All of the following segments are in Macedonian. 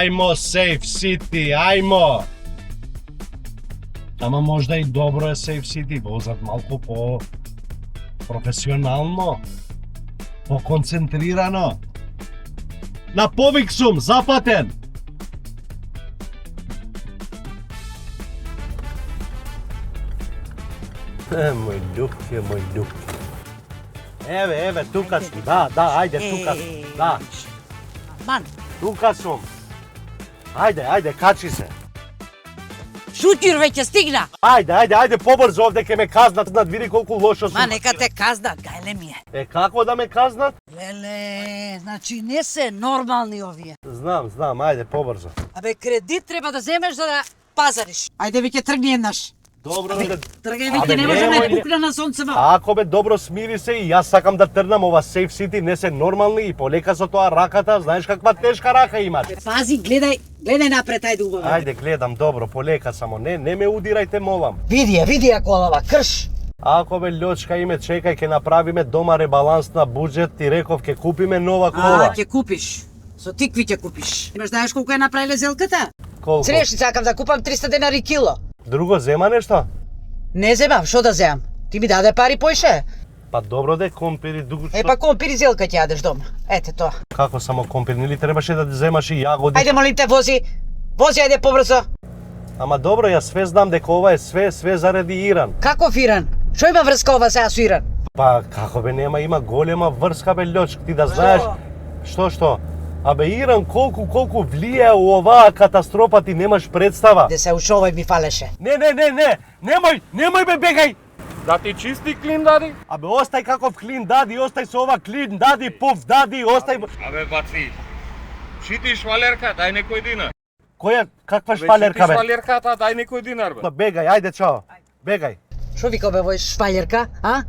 ајмо Safe City, ајмо. Ама можда и добро е Safe City, возат малку по професионално, по-концентрирано. На повик сум, запатен. Мој љубке, мој љубке. Еве, тука си, да, ајде, тука си, да. Ман. Тука сум. Ајде, качи се. Шутир веќе стигна. Ајде, побрзо овде ке ме казнат, види колку лошо сум. Ма нека те казнат, гајле ми е. Како да ме казнат? Леле, значи не се нормални овие. Знам, ајде побрзо. Абе, кредит треба да земеш за да пазариш. Ајде веќе тргни еднаш. Добро, тргај веќе, не може да пукне на сонцево. Ако бе добро смири се и јас сакам да трнам ова Safe City, не се нормални и полека со тоа раката, знаеш каква тешка рака имаш. Пази, гледај напред, ајде убаво. Ајде, гледам, добро, полека само, не ме удирајте, молам. Види ја колава, крш. Ако бе лјочка име, чекај, ке направиме дома ребаланс на буџет, ти реков, ке купиме нова кола. Ќе купиш. Со тикви ќе купиш. Имаш знаеш колку е направиле зелката? Колку? Црешни сакам да купам 300 денари кило. Друго зема нешто? Не земам, што да земам? Ти ми даде пари поише? Па добро де, компири дуго што... Па компири зелка ќе јадеш дома. Ете тоа. Како само компири, нели требаше да земаш и јагоди? Ајде молим те, вози, ајде побрзо. Ама добро, јас све знам дека ова е све заради Иран. Каков Иран? Што има врска ова сега со Иран? Па како бе, има голема врска бе лјочка, ти да знаеш. Што? Абе Иран колку влијае у оваа катастрофа, ти немаш представа. Де се ушовај ми фалеше. Не, немој бе, бегај. Да ти чисти клин дади? Абе остај каков клин дади, остај со ова клин дади, пуф дади, остај. Абе баци, шити швалерка, дај некој динар. Која, каква швалерка бе? Шити швалерката, дај некој динар бе. Бегај, ајде чао, бегај. Што вика бе, вој швалерка, а?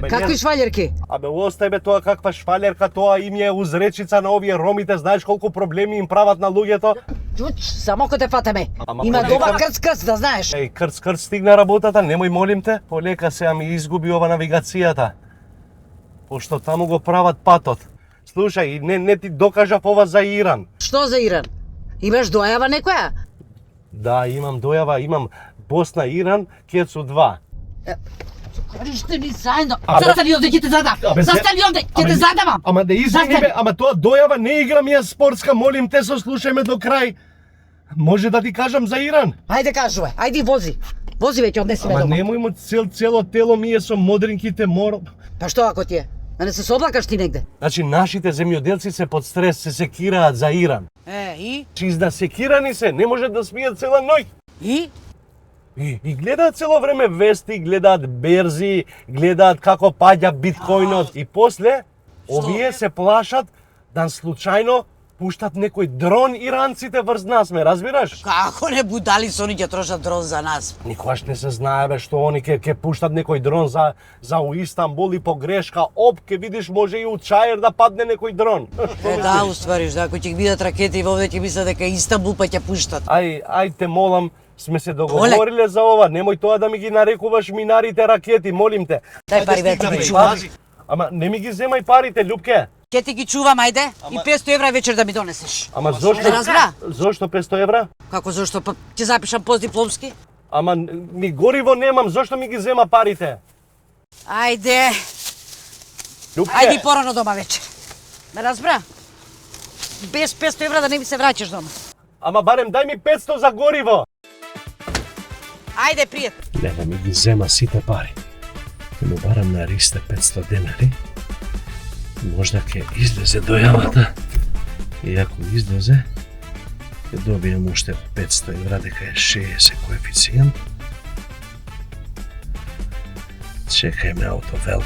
Какви швалерки? Абе остај бе тоа каква швалерка, тоа им е узречица на овие ромите, знаеш колку проблеми им прават на луѓето? Чуч, само ко те фатаме. Има дома крц, да знаеш. Еј, крц стигна работата, немој молим те. Полека сега ми изгуби ова навигацијата. Пошто таму го прават патот. Слушај, не ти докажав ова за Иран. Што за Иран? Имаш дојава некоја? Да, имам дојава, имам Босна, Иран, Кецу 2. Кажете ми заедно. Застани овде, ќе те задам. Застани овде, ќе те задавам. Ама да извини бе, ама тоа дојава не играм јас спортска, молим те, сослушај ме до крај. Може да ти кажам за Иран? Ајде кажувај, ајди вози. Вози веќе, однеси ме дома. Ама немој му цело тело ми е со модринките мор. Па што ако ти е? Да не се соблакаш ти негде? Значи нашите земјоделци се под стрес, се секираат за Иран. И? Чиз секирани се, не може да смијат цела ноќ. И гледаат цело време вести, гледаат берзи, гледаат како паѓа биткоинот и после овие се плашат да случајно пуштат некој дрон иранците врз нас, ме разбираш? Како не будали со они ќе трошат дрон за нас? Никогаш не се знае бе што они ќе пуштат некој дрон за у Истанбул и погрешка ќе видиш може и у Чаир да падне некој дрон. Да, уствариш, да, ако ќе бидат ракети овде ќе мислат дека Истанбул па ќе пуштат. Ај те молам, сме се договориле за ова, немој тоа да ми ги нарекуваш минарите ракети, молим те. Дај пари бе, ти ги чувам. Ама не ми ги земај парите, Љупке. Ќе ти ги чувам, ајде, и 500 евра вечер да ми донесеш. Ама зошто? Разбра? Зошто 500 евра? Како зошто? Па ќе запишам постдипломски. Ама ни гориво немам, зошто ми ги зема парите? Ајде. Љупке. Ајде порано дома вечер. Ме разбра? Без 500 евра да не ми се враќаш дома. Ама барем дај ми 500 за гориво. Ајде, пријат. Не ми ги зема сите пари. Ке му барам на ристе 500 денари. Можда ќе излезе дојавата. И ако излезе, ќе добијам уште 500 евра, дека е 60 коефициент. Чекај ме, автовел.